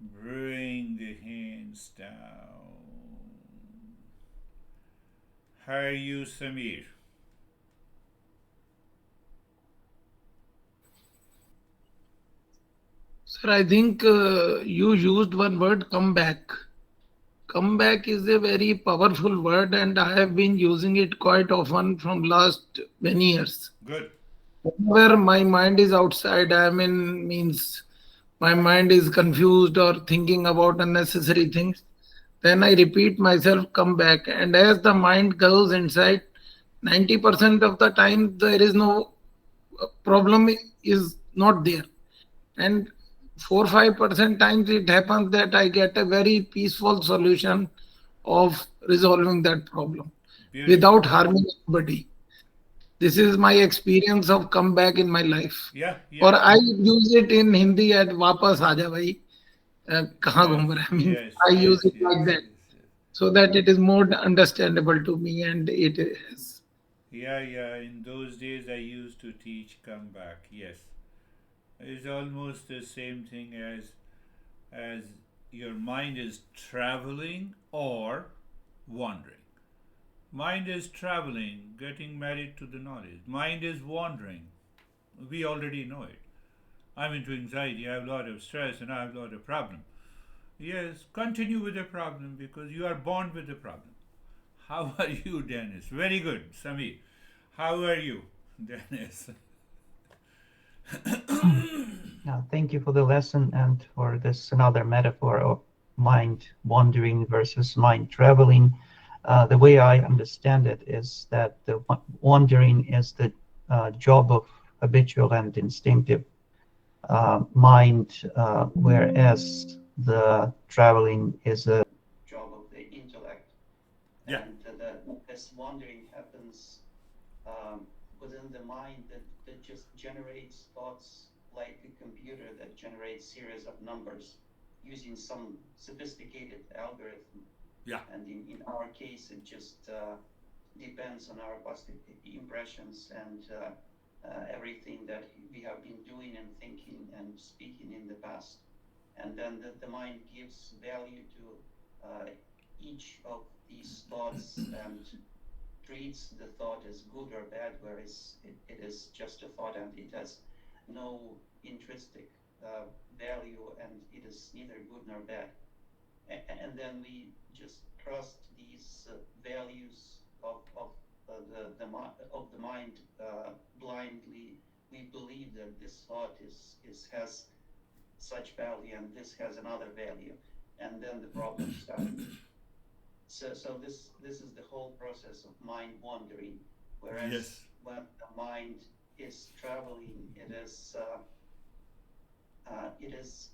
Bring the hands down. How are you, Samir? Sir, I think you used one word, comeback. Comeback is a very powerful word, and I have been using it quite often from last many years. Good. Whenever my mind is outside, I mean, means my mind is confused or thinking about unnecessary things, then I repeat myself, come back. And as the mind goes inside, 90% of the time, there is no problem is not there. And 4-5% times it happens that I get a very peaceful solution of resolving that problem Beautiful. without harming anybody. This is my experience of comeback in my life. Yeah, Or yeah. I use it in Hindi at वापस आ जा भाई कहाँ Yes, घूम रहा है means yes, I yes, use it yes, like that yes, yes. so that it is more understandable to me and it is. Yeah, yeah. In those days, I used to teach comeback. Yes, it's almost the same thing as your mind is traveling or wandering. Mind is traveling, getting married to the knowledge. Mind is wandering. We already know it. I'm into anxiety. I have a lot of stress and I have a lot of problem. Yes, continue with the problem because you are born with the problem. How are you, Dennis? Very good, Sami. How are you, Dennis? Now, thank you for the lesson and for this another metaphor of mind wandering versus mind traveling. The way I understand it is that the wandering is the job of habitual and instinctive mind, whereas the traveling is a job of the intellect. Yeah, And this wandering happens within the mind that just generates thoughts like a computer that generates series of numbers using some sophisticated algorithm. yeah, And in our case, it just depends on our past impressions and everything that we have been doing and thinking and speaking in the past. And then the mind gives value to each of these thoughts and treats the thought as good or bad, whereas it is just a thought and it has no intrinsic value and it is neither good nor bad. And then we just trust these values of the mind blindly. We believe that this thought is has such value and this has another value, and then the problems start. So this is the whole process of mind wandering. Whereas yes, when the mind is traveling, it is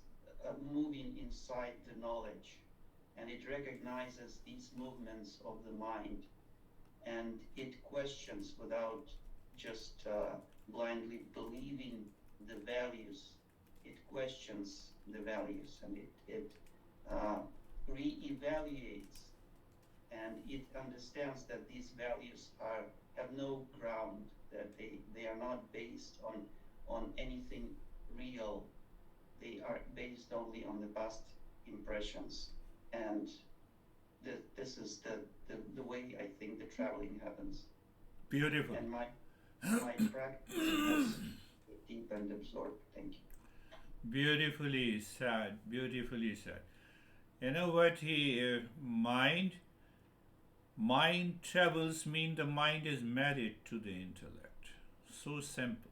moving inside the knowledge, and it recognizes these movements of the mind, and it questions without just blindly believing the values. It questions the values, and it uh, reevaluates, and it understands that these values are have no ground, that they are not based on anything real. They are based only on the past impressions. And this is the way I think the traveling happens. beautiful. And my practice was deep and absorbed. Thank you. Beautifully said, beautifully said. You know what mind travels mean the mind is married to the intellect. So simple.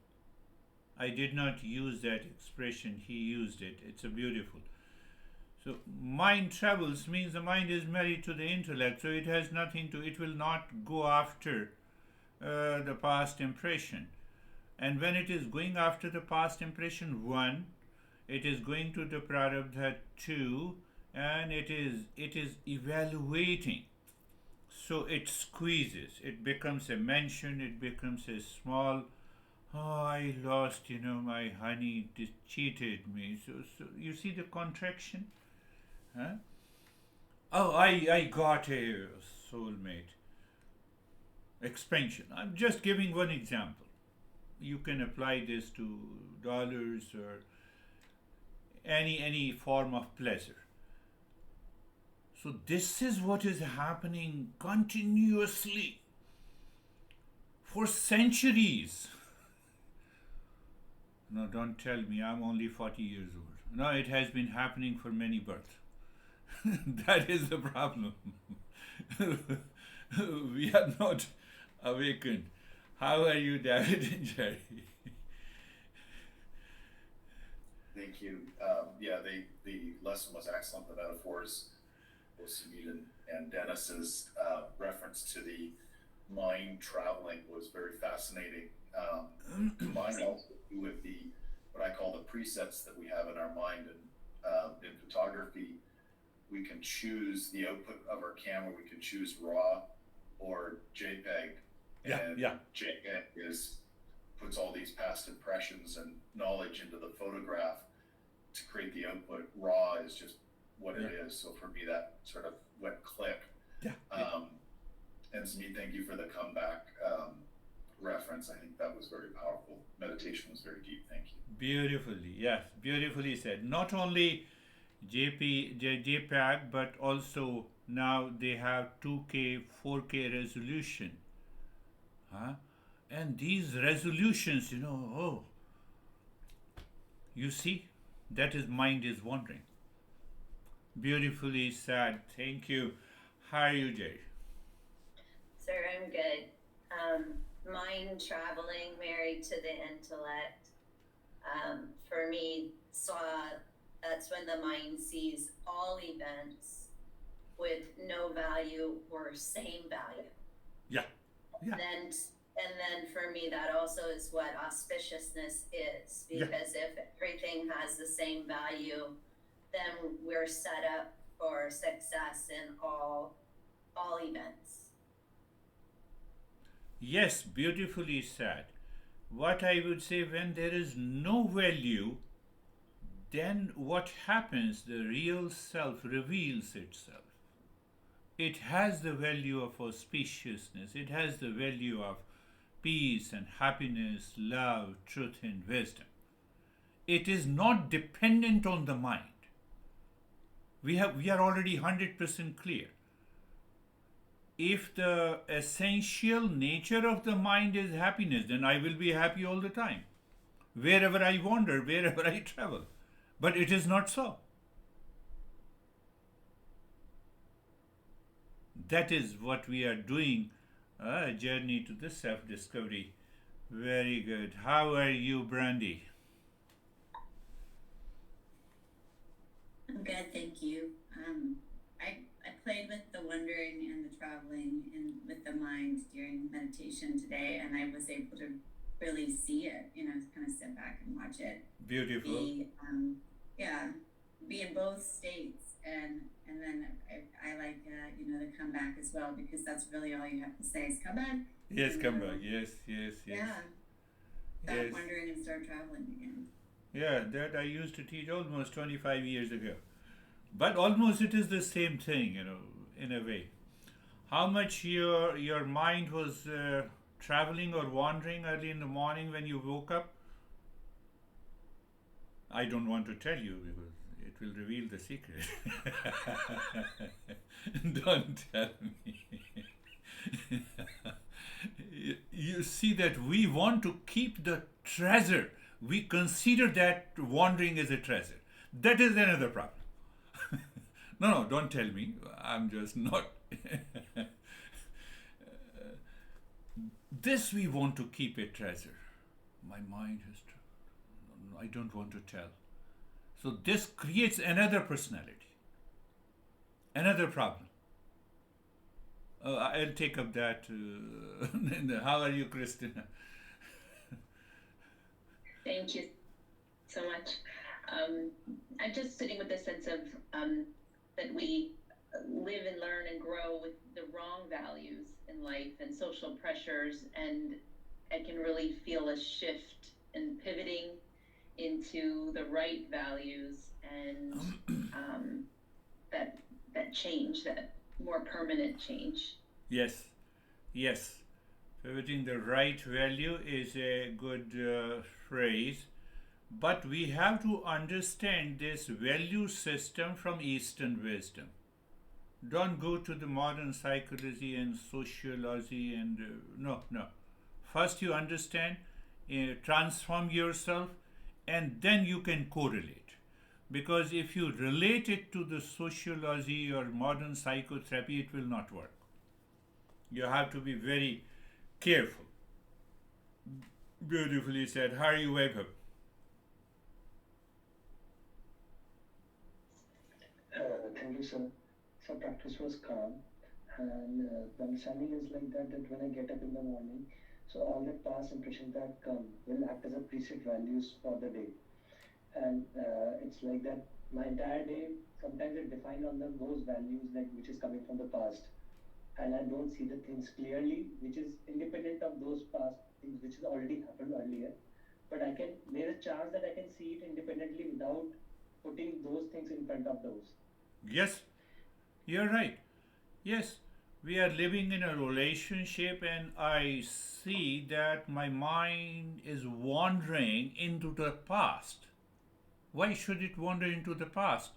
I did not use that expression, he used it. It's a beautiful. So mind travels means the mind is married to the intellect, so it has nothing to, it will not go after the past impression. And when it is going after the past impression, one, it is going to the prarabdha two, and it is evaluating. So it squeezes. It becomes a mention. It becomes a small Oh, I lost, my honey cheated me. So you see the contraction? Huh? Oh, I got a soulmate. Expansion. I'm just giving one example. You can apply this to dollars or any form of pleasure. So this is what is happening continuously for centuries. No, don't tell me I'm only 40 years old. No, it has been happening for many births. That is the problem. We are not awakened. How are you, David and Jerry? Thank you. Yeah, the lesson was excellent. The metaphors, both Sumit and Dennis's reference to the mind traveling was very fascinating. Combined also with the what I call the presets that we have in our mind, and in photography, we can choose the output of our camera. We can choose RAW or JPEG, and JPEG puts all these past impressions and knowledge into the photograph to create the output. RAW is just what it is. So for me, that sort of went click. And Smeet, thank you for the comeback reference. I think that was very powerful. Meditation was very deep. Thank you. Beautifully, yes, beautifully said. Not only JPEG, but also now they have 2K, 4K resolution. Huh? And these resolutions, you see, that is mind is wandering. Beautifully said. Thank you. How are you, Jay? Sir, I'm good. Mind traveling, married to the intellect. For me, that's when the mind sees all events with no value or same value. Yeah. And then for me, that also is what auspiciousness is, because if everything has the same value, then we're set up for success in all events. Yes, beautifully said. What I would say, when there is no value, then what happens? The real self reveals itself. It has the value of auspiciousness, it has the value of peace and happiness, love, truth, and wisdom. It is not dependent on the mind. We are already 100% clear. If the essential nature of the mind is happiness, then I will be happy all the time, wherever I wander, wherever I travel. But it is not so. That is what we are doing, a journey to the self-discovery. Very good. How are you, Brandy? I'm good, thank you. I played with the wandering and the traveling and with the mind during meditation today, and I was able to really see it, kind of sit back and watch it. Beautiful. Be in both states, and then I like the comeback as well, because that's really all you have to say is come back. Yes, come back. Yes. Yeah. Stop wandering and start traveling again. Yeah, that I used to teach almost 25 years ago. But almost it is the same thing, in a way. How much your mind was traveling or wandering early in the morning when you woke up? I don't want to tell you because it will reveal the secret. Don't tell me. You see that we want to keep the treasure. We consider that wandering as a treasure. That is another problem. No, don't tell me. I'm just not. This we want to keep a treasure. My mind has traveled. I don't want to tell. So this creates another personality, another problem. I'll take up that. How are you, Christina? Thank you so much. I'm just sitting with this sense of that we live and learn and grow with the wrong values in life and social pressures, and I can really feel a shift and pivoting into the right values and that change, that more permanent change. Yes, yes. Pivoting the right value is a good phrase, but we have to understand this value system from Eastern wisdom. Don't go to the modern psychology and sociology and no, no. First, you understand, transform yourself, and then you can correlate. Because if you relate it to the sociology or modern psychotherapy, it will not work. You have to be very careful. Beautifully said. Hari, wake up. Thank you, sir. So practice was calm, and the understanding is like that that when I get up in the morning, so all the past impressions that come will act as a preset values for the day, and it's like that my entire day sometimes it defined on those values like which is coming from the past, and I don't see the things clearly, which is independent of those past things which has already happened earlier. But I can there's a chance that I can see it independently without putting those things in front of those. Yes, you're right. Yes, we are living in a relationship, and I see that my mind is wandering into the past. Why should it wander into the past?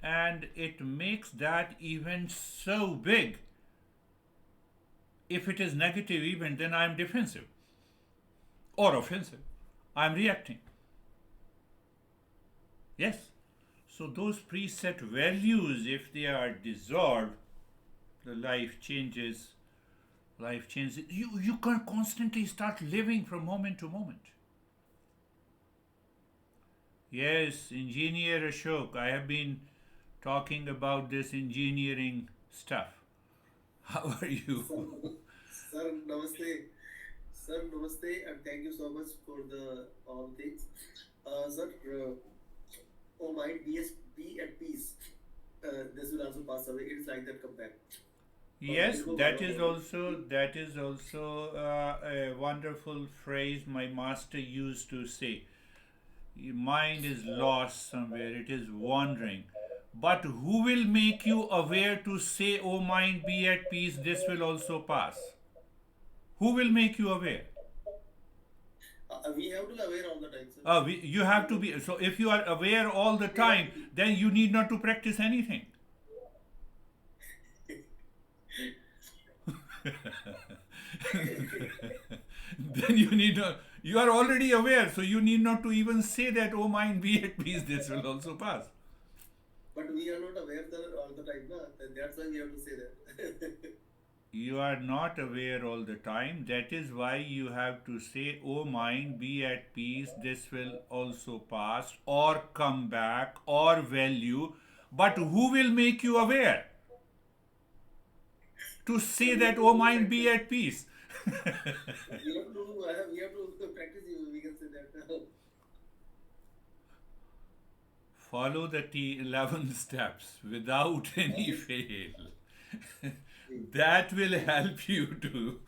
And it makes that event so big. If it is negative event, then I am defensive or offensive. I am reacting. Yes. So those preset values, if they are dissolved, the life changes. Life changes. You can constantly start living from moment to moment. Yes, engineer Ashok, I have been talking about this engineering stuff. How are you? Sir, namaste. Sir, namaste, and thank you so much for the all things. Sir, oh mind, be at peace. This will also pass away. It's like that. Come back. Yes, that is also a wonderful phrase my master used to say. Your mind is lost somewhere; it is wandering. But who will make you aware to say, "O mind, be at peace"? This will also pass. Who will make you aware? We have to be aware all the time, sir. You have to be. So if you are aware all the time, then you need not to practice anything. Then you need not. You are already aware, so you need not to even say that. Oh, mind, be at peace. This will also pass. But we are not aware all the time, na? That's why we have to say that. You are not aware all the time. That is why you have to say, "Oh mind, be at peace. This will also pass," or "come back," or "value." But who will make you aware to say that, "Oh mind, be at peace"? we have to practice. We can say that. Follow the 11 steps without any fail. That will help you to,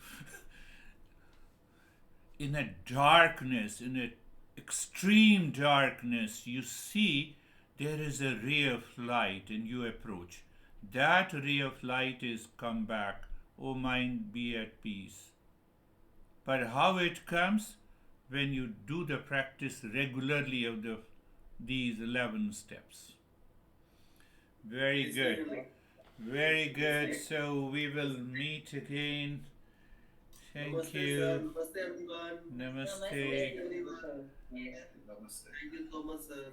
in a darkness, in an extreme darkness, you see there is a ray of light and you approach. That ray of light is "come back, O mind, be at peace." But how it comes? When you do the practice regularly of these 11 steps. Very good. Very good. So we will meet again. Thank Namaste, you. sir. Namaste, everyone. Namaste. Namaste. Everyone. Namaste. Thank you so much, sir.